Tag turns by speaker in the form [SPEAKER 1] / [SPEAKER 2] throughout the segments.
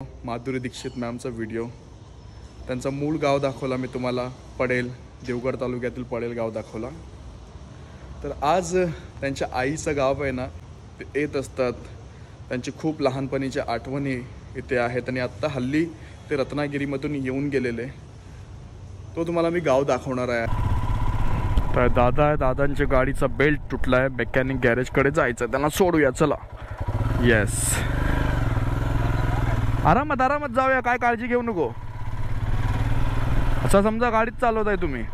[SPEAKER 1] Madhuri Dixit मॅमचा video, त्यांचा मूळ गाव दाखवला मी तुम्हाला, पडेल, देवगड तालुक्यातील पडेल गाव दाखवला. तर आज त्यांच्या आईचं गाव आहे ना, ते येत असतात. त्यांची खूप लहानपणीच्या आठवणी इथे आहेत आणि आत्ता हल्ली ते रत्नागिरीमधून येऊन गेलेले. तो तुम्हाला मी गाव दाखवणार आहे. तर दादा आहे, दादांच्या गाडीचा बेल्ट तुटला आहे, मेकॅनिक गॅरेजकडे जायचं, त्यांना सोडूया चला. येस, आरामात आरामात जाऊया, काय काळजी घेऊ नको. असं समजा गाडीत चालवत आहे तुम्ही.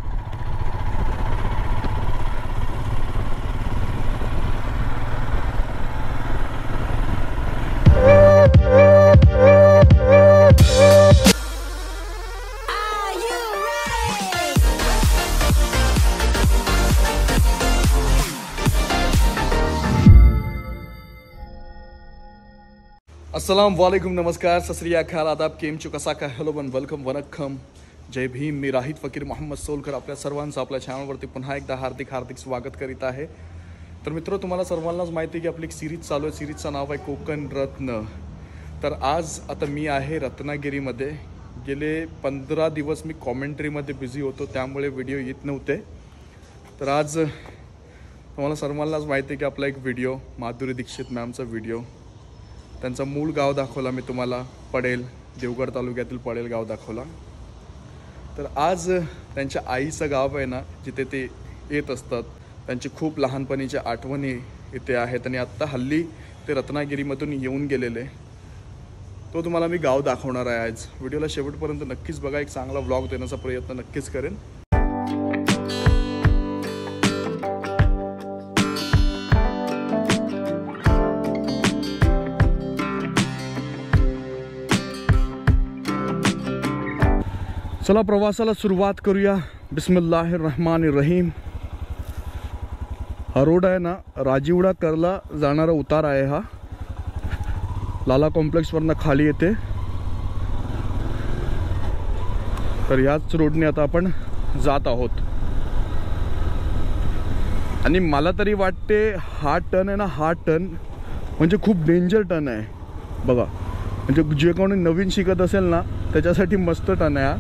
[SPEAKER 1] अस्सलाम वालेकुम, नमस्कार, सत श्री अकाल, आदाब, केम चो, कसा काय, हॅलो वन, वेलकम, वनक्कम, जय भीम. मी राहित फकीर मोहम्मद सोलकर आपल्या सर्वांचं आपल्या चॅनलवरती पुन्हा एकदा हार्दिक स्वागत करीत आहे. तर मित्र, तुम्हाला सर्वांनाच माहिती आहे की आपली एक सिरीज चालू आहे. सिरीजचं नाव आहे कोकण रत्न. तर आज आता मी आहे रत्नागिरीमध्ये. गेले 15 दिवस मी कॉमेंट्रीमध्ये बिझी होतो, त्यामुळे व्हिडिओ येत नव्हते. तर आज तुम्हाला सर्वांनाच माहिती आहे की आपला एक व्हिडिओ, माधुरी दीक्षित मॅमचा व्हिडिओ, त्यांचा मूळ गाव दाखवला मी तुम्हाला, पडेल, देवगड तालुक्यातील पडेल गाव दाखवला. तर आज त्यांच्या आईचं गाव आहे ना, जिथे ते येत असतात. त्यांची खूप लहानपणीच्या आठवणी इथे आहेत आणि आत्ता हल्ली ते रत्नागिरीमधून येऊन गेलेले. तो तुम्हाला मी गाव दाखवणार आहे आज. व्हिडिओला शेवटपर्यंत नक्कीच बघा, एक चांगला व्लॉग देण्याचा प्रयत्न नक्कीच करेन. चला प्रवासाला सुरुवात करूया. बिस्मिल्लाहिर्रहमानिर्रहीम. हा रोड आहे ना, राजीवडा करला जाणारा उतार आहे. हा लाला कॉम्प्लेक्सवरनं खाली येते. तर याच रोडने आता आपण जात आहोत. आणि मला तरी वाटते हा टर्न आहे ना, हा टर्न म्हणजे खूप डेंजर टर्न आहे बघा. म्हणजे जे कोणी नवीन शिकत असेल ना, त्याच्यासाठी मस्त टर्न आहे हा.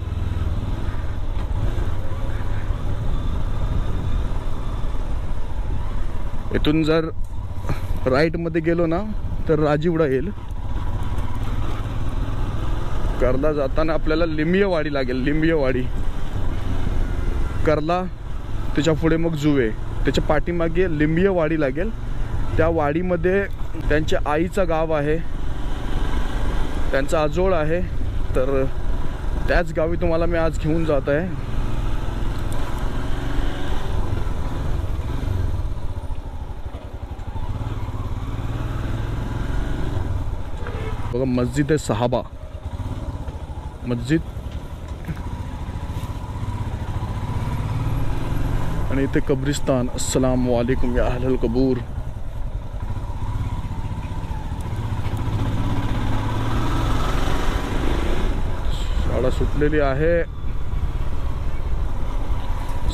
[SPEAKER 1] इथून जर राईटमध्ये गेलो ना तर राजीवडा येईल. करला जाताना आपल्याला लिंबियवाडी लागेल. लिंबियवाडी, करला, त्याच्या पुढे मग जुवे, त्याच्या पाठीमागे लिंबियवाडी लागेल. त्या वाडीमध्ये त्यांच्या आईचं गाव आहे, त्यांचा आजोळ आहे. तर त्याच गावी तुम्हाला मी आज घेऊन जात आहे. बघा, मस्जिद आहे सहाबा मस्जिद, आणि इथे कब्रिस्तान. अस्सलाम वालेकुम या अहलल कबूर. शाळा सुटलेली आहे.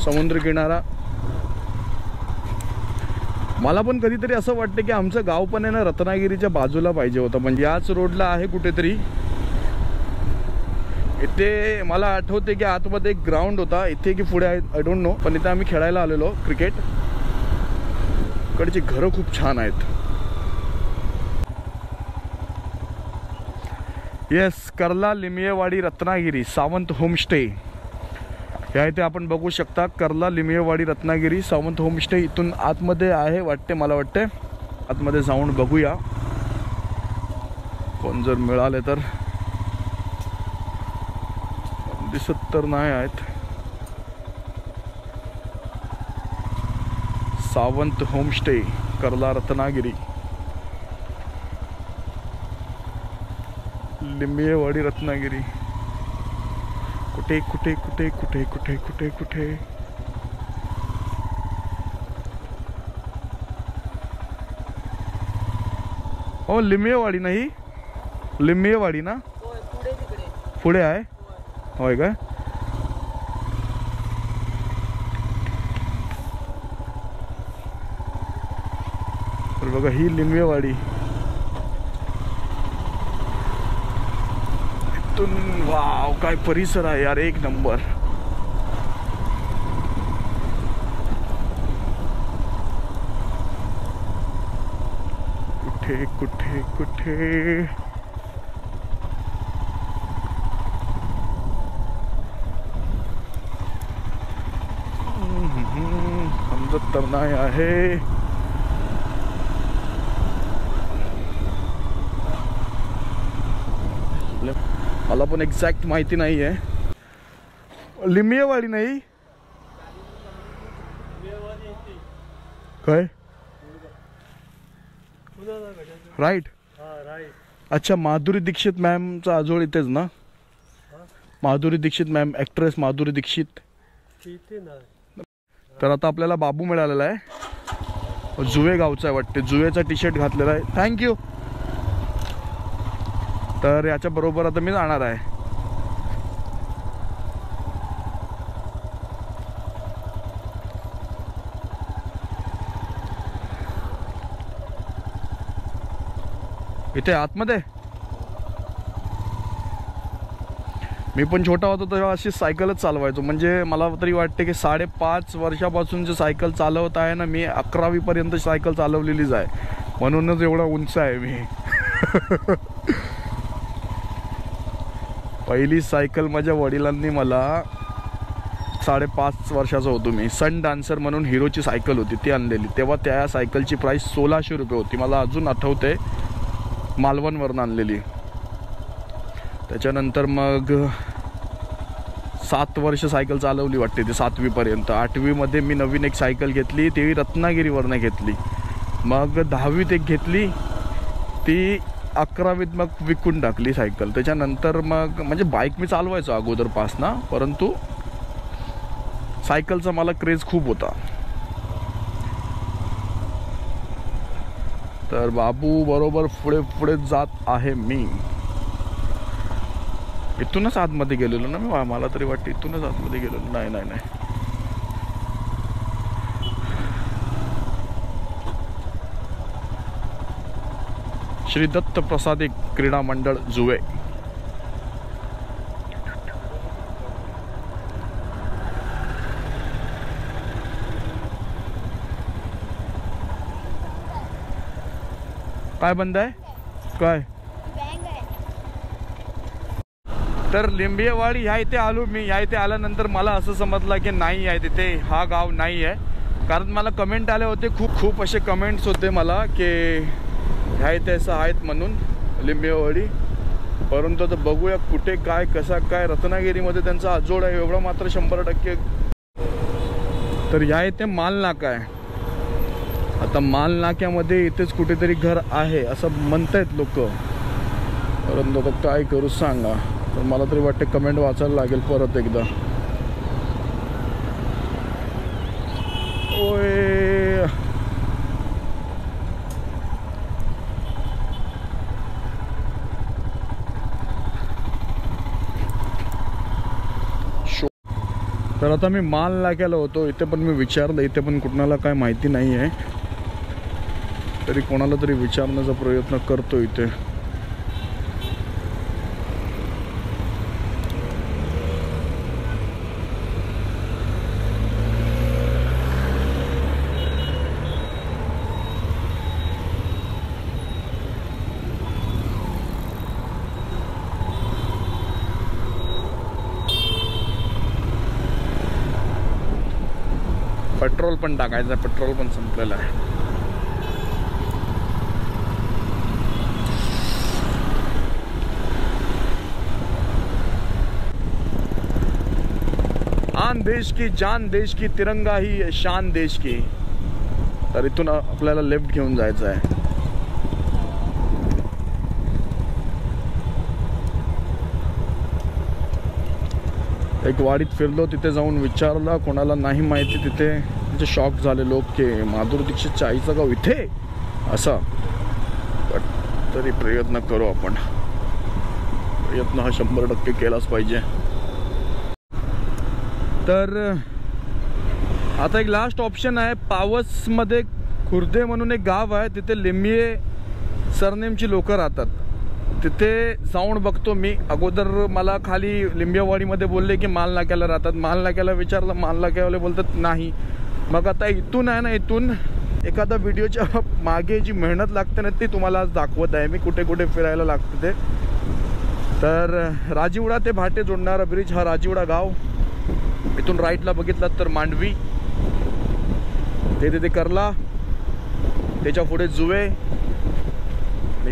[SPEAKER 1] समुद्र किनारा. मला पण कधीतरी असं वाटतं की आमचं गाव पण आहे ना, रत्नागिरीच्या बाजूला पाहिजे होतं. म्हणजे याच रोडला आहे कुठेतरी. इथे मला आठवते की आतमध्ये एक ग्राउंड होता, इथे की पुढे आय डोंट नो, पण इथे आम्ही खेळायला आलेलो क्रिकेट. इकडची घरं खूप छान आहेत. येस, करला, लिमियेवाडी, रत्नागिरी, सावंत होमस्टे. या इथे आपण बघू शकता, करला, लिमियेवाडी, रत्नागिरी, सावंत होमस्टे. इथून आतमध्ये आहे वाटते, मला वाटते. आतमध्ये जाऊन बघूया, कोण जर मिळाले तर. दिसत तर नाही आहेत. सावंत होमस्टे, करला, रत्नागिरी, लिंबियेवाडी, रत्नागिरी. कुठे कुठे कुठे कुठे कुठे कुठे कुठे हो, लिंबियेवाडी नाही, लिंबियेवाडी ना, पुढे आहे. होय काय? तर बघा, ही लिंबियेवाडी. इथून वाव काय परिसर आहे यार, एक नंबर. कुठे कुठे कुठे समजत तर नाही आहे. मला पण एक्झॅक्ट माहिती नाही आहे. लिंबियेवाडी नाही काय, राईट. अच्छा, माधुरी दीक्षित मॅमचा आजोळ इथेच ना? Madhuri Dixit ma'am, actress Madhuri Dixit. तर आता आपल्याला बाबू मिळालेला आहे, जुवे गावचा आहे वाटते. जुवेचा टी शर्ट घातलेला आहे. थँक्यू. तर याच्या बरोबर आता मी जाणार आहे. इथे आतमध्ये मी पण छोटा होतो तेव्हा अशी सायकलच चालवायचो. म्हणजे मला तरी वाटते की 5.5 वर्षापासून जे सायकल चालवत आहे ना मी, 11वी पर्यंत सायकल चालवलेलीच आहे. म्हणूनच एवढा उंच आहे मी. पहिली सायकल माझ्या वडिलांनी मला 5.5 वर्षाचा होतो मी, सन डान्सर म्हणून हिरोची सायकल होती ती आणलेली. तेव्हा त्या सायकलची प्राईस 1600 रुपये होती. मला अजून आठवते, मालवणवरून आणलेली. त्याच्यानंतर मग 7 वर्ष सायकल चालवली वाटते ते, 7वी पर्यंत. 8वीमध्ये मी नवीन एक सायकल घेतली, ती रत्नागिरीवरनं घेतली. मग 10वीत एक घेतली, ती 11वीत मग विकून टाकली सायकल. त्याच्यानंतर मग म्हणजे बाईक मी चालवायचो अगोदरपासनं, परंतु सायकलचा मला क्रेज खूप होता. तर बाबू बरोबर पुढे पुढे जात आहे मी. इथूनच आतमध्ये गेलेलो ना मी, मला तरी वाटतं इथूनच आतमध्ये गेलेलो. नाही नाही नाही, श्री दत्त प्रसादी क्रीडा मंडळ जुवे. काय बंद आहे काय? तर लिंबियेवाडी ह्या इथे आलो मी. ह्या इथे आल्यानंतर मला असं समजलं की नाही आहे तिथे, हा गाव नाही आहे. कारण मला कमेंट आले होते, खूप असे कमेंट्स होते मला की ह्या इथे असं आहेत म्हणून लिंबियेवाडी. परंतु आता बघूया कुठे काय कसा काय. रत्नागिरीमध्ये त्यांचा आजोळ आहे एवढा मात्र 100%. तर ह्या इथे माल नाका आहे. आता माल नाक्यामध्ये इथेच कुठेतरी घर आहे असं म्हणतायत लोक, परंतु आता काय करू सांगा. तर मला तरी वाटते कमेंट वाचायला लागेल परत एकदा. ओय तर आता मी माल नाक्याला होतो. इथे पण मी विचारलं, इथे पण कुणाला काय माहिती नाही आहे. तरी कोणाला तरी विचारण्याचा प्रयत्न करतो इथे. पेट्रोल पण टाकायचं, पेट्रोल पण संपलेलं आहे. आन देश की जान देश की, तिरंगा ही शान देश की. तर इथून आपल्याला लेफ्ट घेऊन जायचं आहे. एक वाडीत फिरलो, तिथे जाऊन विचारलं, कोणाला नाही माहिती तिथे. म्हणजे शॉक झाले लोक की माधुरी दीक्षितच्या आईचं गाव इथे असा. तरी प्रयत्न करू आपण. प्रयत्न हा 100% केलाच पाहिजे. तर आता एक लास्ट ऑप्शन आहे. पावसमध्ये खुर्दे म्हणून एक गाव आहे, तिथे लिंबिये सरनेमची लोक राहतात. तिथे जाऊन बघतो मी. अगोदर मला खाली लिंबियावाडीमध्ये बोलले की माल नाक्याला राहतात. माल नाक्याला विचारलं, माल नाक्यावाले बोलतात नाही. मग आता इथून आहे ना, इथून एखादा व्हिडिओच्या मागे जी मेहनत लागते ना ती तुम्हाला आज दाखवत आहे मी, कुठे कुठे फिरायला लागतं ते. तर राजिवडा ते भाटे जोडणारा ब्रिज हा राजिवडा गाव. इथून राईटला बघितलात तर मांडवी, ते तिथे करला, त्याच्या पुढे जुवे,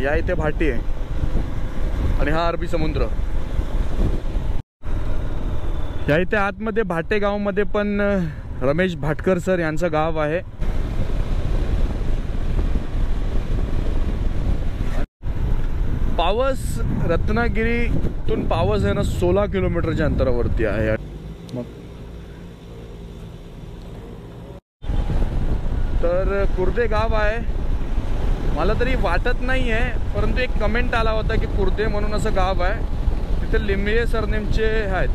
[SPEAKER 1] या इथे भाटी आहे आणि हा अरबी समुद्र. या इथे आतमध्ये भाटे गावमध्ये पण रमेश भाटकर सर यांचं गाव आहे. पावस रत्नागिरीतून पावस आहे ना 16 किलोमीटरच्या अंतरावरती आहे. मग तर कुर्दे गाव आहे. मला तरी वाटत नाही आहे, परंतु एक कमेंट आला होता की कुर्दे म्हणून असं गाव आहे, तिथे लिंबिये सरनेमचे आहेत.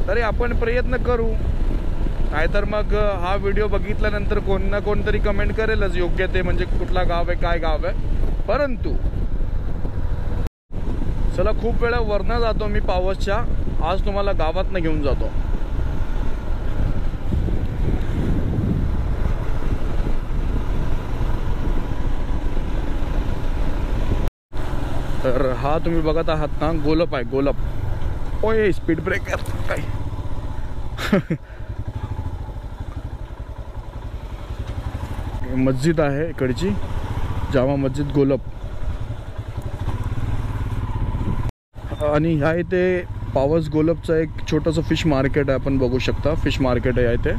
[SPEAKER 1] तरी आपण प्रयत्न करू, नाहीतर मग हा व्हिडिओ बघितल्यानंतर कोण ना कोणतरी कमेंट करेलच योग्य ते, म्हणजे कुठला गाव आहे, काय गाव आहे. परंतु चला, खूप वेळा वरनं जातो मी पावसच्या, आज तुम्हाला गावातनं घेऊन जातो. तर हा तुम्ही बघत आहात ना, गोलप आहे, गोलप. ओय, स्पीड ब्रेकर काय. मस्जिद आहे इकडची, जामा मस्जिद गोलप. आणि ह्या इथे पावस गोलपचं एक छोटंसं फिश मार्केट आहे, आपण बघू शकता. फिश मार्केट आहे इथे.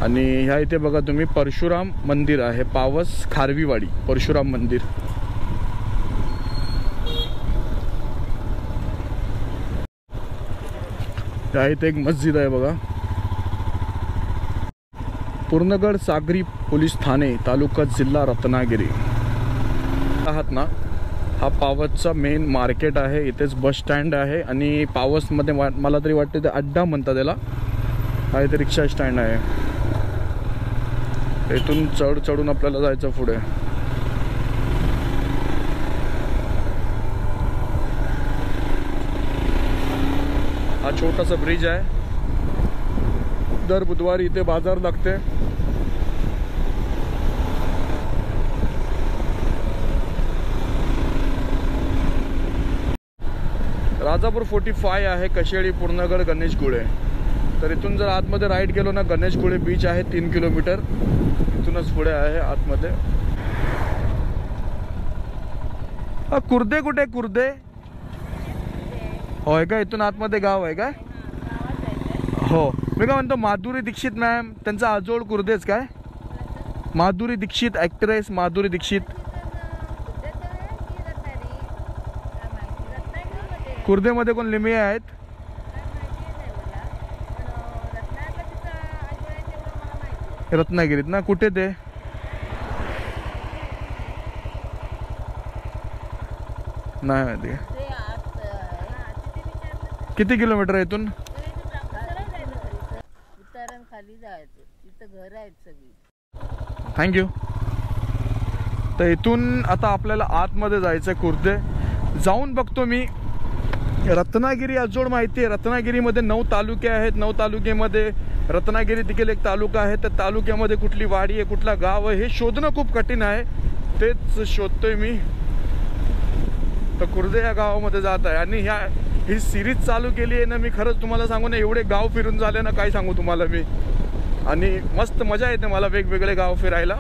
[SPEAKER 1] आणि ह्या इथे बघा तुम्ही, परशुराम मंदिर आहे, पावस खारवीवाडी परशुराम मंदिर. ह्या इथे एक मस्जिद आहे बघा. पूर्णगड सागरी पोलीस ठाणे, तालुका जिल्हा रत्नागिरी आहात ना. हा पावसचा मेन मार्केट आहे. इथेच बस स्टँड आहे आणि पावसमध्ये मला तरी वाटतं ते अड्डा म्हणतात त्याला. हा इथे रिक्षा स्टँड आहे. इथून चढून आपल्याला जायचं पुढे. हा छोटासा ब्रिज आहे. दर बुधवारी इथे बाजार लागते. राजापूर 45 आहे, कशेळी, पूर्णगड, गणेशगुळे. तर इथून जर आतमध्ये राईट गेलो ना, गणेशगुळे बीच आहे 3 किलोमीटर. इथूनच पुढे आहे आतमध्ये. कुर्दे कुठे, कुर्दे होय का? इथून आतमध्ये गाव आहे काय? हो. मी काय म्हणतो, माधुरी दीक्षित मॅम, त्यांचा आजोळ कुर्देच काय? माधुरी दीक्षित, ॲक्ट्रेस माधुरी दीक्षित. कुर्देमध्ये कोण लिमिये आहेत? रत्नागिरीत ना? कुठे ते? नाही माहिती. किती किलोमीटर आहे इथून? थँक्यू. तर इथून आता आपल्याला आतमध्ये जायचं कुर्दे. जाऊन बघतो मी. रत्नागिरी अजोड माहिती आहे. रत्नागिरीमध्ये 9 तालुके आहेत. 9 तालुक्यामध्ये रत्नागिरी देखील एक तालुका आहे. त्या तालुक्यामध्ये कुठली वाडी आहे, कुठला गाव आहे, हे शोधणं खूप कठीण आहे. तेच शोधतोय मी. तर कुर्दे या गावामध्ये जात आहे. आणि ही सिरीज चालू केली आहे ना मी, खरंच तुम्हाला सांगू ना, एवढे गाव फिरून झाले ना, काय सांगू तुम्हाला मी. आणि मस्त मजा येते मला वेगवेगळे गाव फिरायला.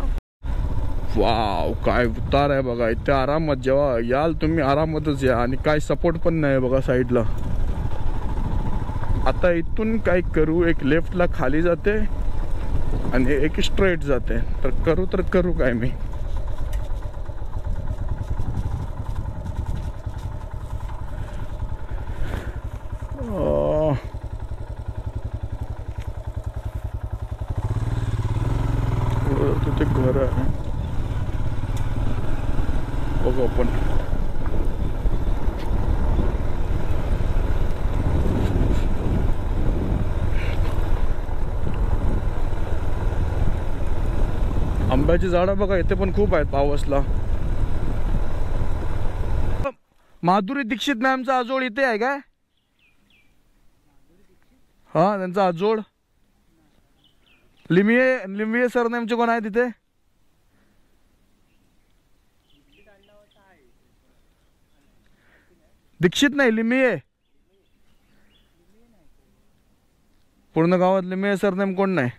[SPEAKER 1] वाव, काय उतार आहे बघा. इथे आरामात जेव्हा याल तुम्ही, आरामातच या. आणि काय सपोर्ट पण नाही बघा साईडला. आता इथून काय करू, एक लेफ्टला खाली जाते आणि एक स्ट्रेट जाते. तर करू काय मी. तिथे घर आहे बघू आपण. आंब्याची झाडं बघा इथे पण खूप आहेत पावसला. माधुरी दीक्षित मॅमचा आजोळ इथे आहे काय? हा त्यांचा आजोळ. लिमिये सरनेमचे कोण आहे तिथे? दीक्षित नाही, लिमिये. पूर्ण गावात लिमिये सरनेम कोण नाही?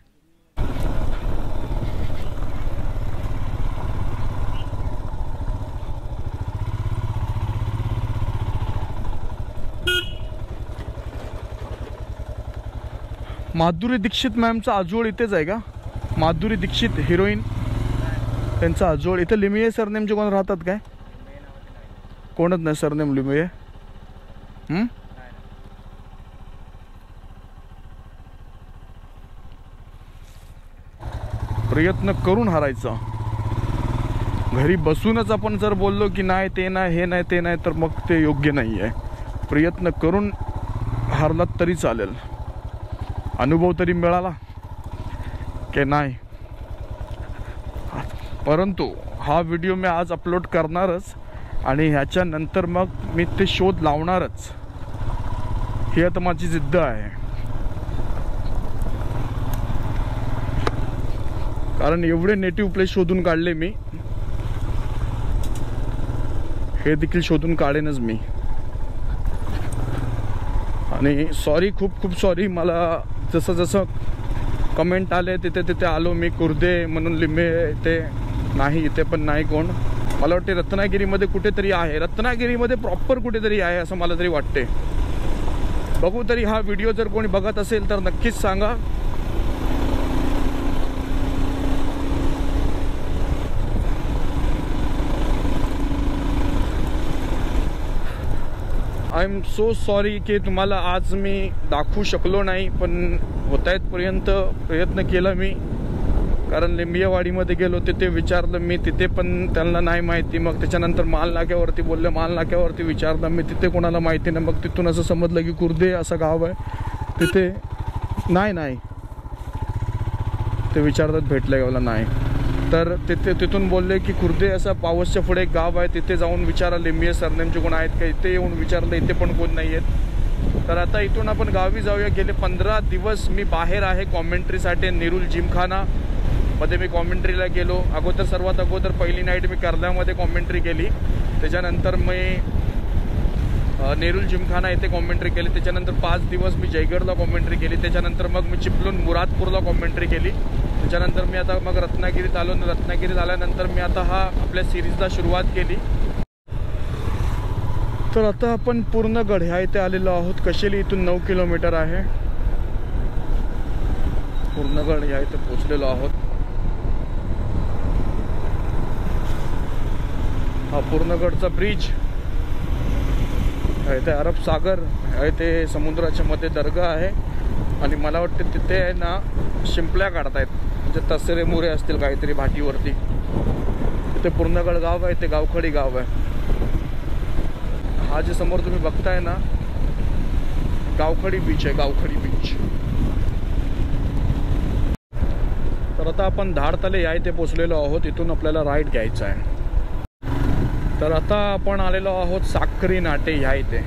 [SPEAKER 1] माधुरी दीक्षित मॅमचा आजोळ इथेच आहे का? माधुरी दीक्षित हिरोईन, त्यांचा आजोळ इथे. लिमिये सरनेमचे कोण राहतात काय? कोणच नाही सरनेम लिमिये. प्रयत्न करून हारायचा. घरी बसूनच आपण जर बोललो की नाही ते नाही हे नाही ते नाही तर मग ते योग्य नाही आहे. प्रयत्न करून हारलात तरी चालेल. अनुभव तरी मिळाला की नाही. परंतु हा व्हिडिओ मी आज अपलोड करणारच आणि ह्याच्यानंतर मग मी ते शोध लावणारच. ही आता माझी जिद्द आहे. कारण एवढे नेटिव्ह प्लेस शोधून काढले मी, हे देखील शोधून काढेनच मी. आणि सॉरी, खूप खूप सॉरी. मला जसं जसं कमेंट आले तिथे तिथे आलो मी. कुर्दे म्हणून लिंबे इथे नाही, इथे पण नाही कोण. मला वाटते रत्नागिरीमध्ये कुठेतरी आहे, रत्नागिरीमध्ये प्रॉपर कुठेतरी आहे असं मला तरी वाटते. बघू तरी हा व्हिडिओ जर कोणी बघत असेल तर नक्कीच सांगा. आय एम सो सॉरी की तुम्हाला आज मी दाखवू शकलो नाही, पण होतायतपर्यंत प्रयत्न केला मी. कारण लिंबियावाडीमध्ये गेलो तिथे विचारलं मी, तिथे पण त्यांना नाही माहिती. मग त्याच्यानंतर माल नाक्यावरती बोलले, माल नाक्यावरती विचारलं मी, तिथे कोणाला माहिती नाही. मग तिथून असं समजलं की कुर्दे असं गाव आहे तिथे. नाही ते विचारतात भेटलं गावाला नाही. तर तिथून बोलले की कुर्दे असं पावसच्या पुढे एक गाव आहे, तिथे जाऊन विचारा लिंबिये सरनेमचे कोण आहेत का. इथे येऊन विचारलं, इथे पण कोण नाही आहेत. तर आता इथून आपण गावी जाऊया. गेले 15 दिवस मी बाहेर आहे कॉमेंट्रीसाठी. नेरूल जिमखाना मध्ये मी कॉमेंट्रीला गेलो. सर्वात अगोदर पहिली नाईट मी कर्ल्यामध्ये कॉमेंट्री केली. त्याच्यानंतर मी नेरूल जिमखाना येथे कॉमेंट्री केली. त्याच्यानंतर 5 दिवस मी जयगडला कॉमेंट्री केली. त्याच्यानंतर मग मी चिपळूण मुरादपूरला कॉमेंट्री केली. त्याच्यानंतर मी आता मग रत्नागिरीत आलो. रत्नागिरीत आल्यानंतर मी आता हा आपल्या सिरीजला सुरुवात केली. तर आता आपण पूर्णगड ह्या इथे आलेलो आहोत. कशेली इथून 9 किलोमीटर आहे. पूर्णगड ह्या इथे पोचलेलो आहोत. हा पूर्णगडचा ब्रिज इथे अरब सागर इथे समुद्राच्या मध्ये दर्गा आहे. आणि मला वाटतं तिथे आहे ना शिंपल्या काढतायत, म्हणजे तसेरे मोरे असतील काहीतरी भाटीवरती. इथे पूर्णगड गाव आहे, ते गावखडी गाव आहे. हा जे समोर तुम्ही बघताय ना गावखडी बीच आहे, गावखडी बीच. तर आता आपण धाडतले या इथे पोचलेलो आहोत. इथून आपल्याला राईड घ्यायचा आहे. तर आता आपण आलेलो आहोत साक्री नाटे ह्या इथे.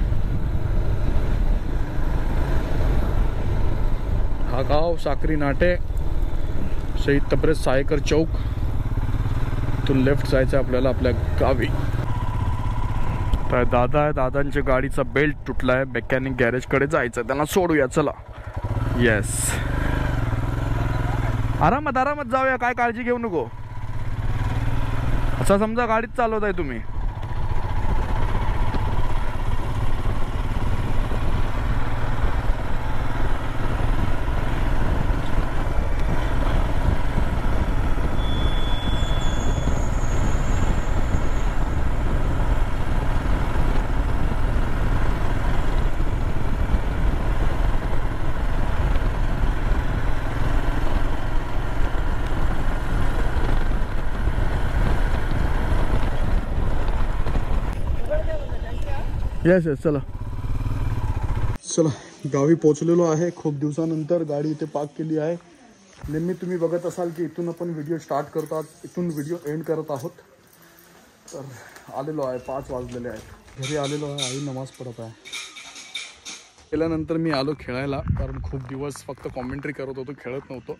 [SPEAKER 1] हा गाव साक्री नाटे, शहीद तबरेज सायकर चौक. इथून लेफ्ट जायचं आपल्याला आपल्या गावी. तर दादा आहे, दादांच्या गाडीचा बेल्ट तुटला आहे. मेकॅनिक गॅरेजकडे जायचं, त्यांना सोडूया चला. येस, आरामात आरामात जाऊया, काय काळजी घेऊ नको. असं समजा गाडीत चालवत आहे तुम्ही. येस येस, चला चला. गावी पोचलेलो आहे. खूप दिवसानंतर गाडी इथे पार्क केली आहे. नेहमी तुम्ही बघत असाल की इथून आपण व्हिडिओ स्टार्ट करतात, इथून व्हिडिओ एंड करत आहोत. तर आलेलो आहे, 5 वाजलेले आहेत. घरी आलेलो आहे, आई नमाज पडत आहे. केल्यानंतर मी आलो खेळायला, कारण खूप दिवस फक्त कॉमेंट्री करत होतो, खेळत नव्हतो.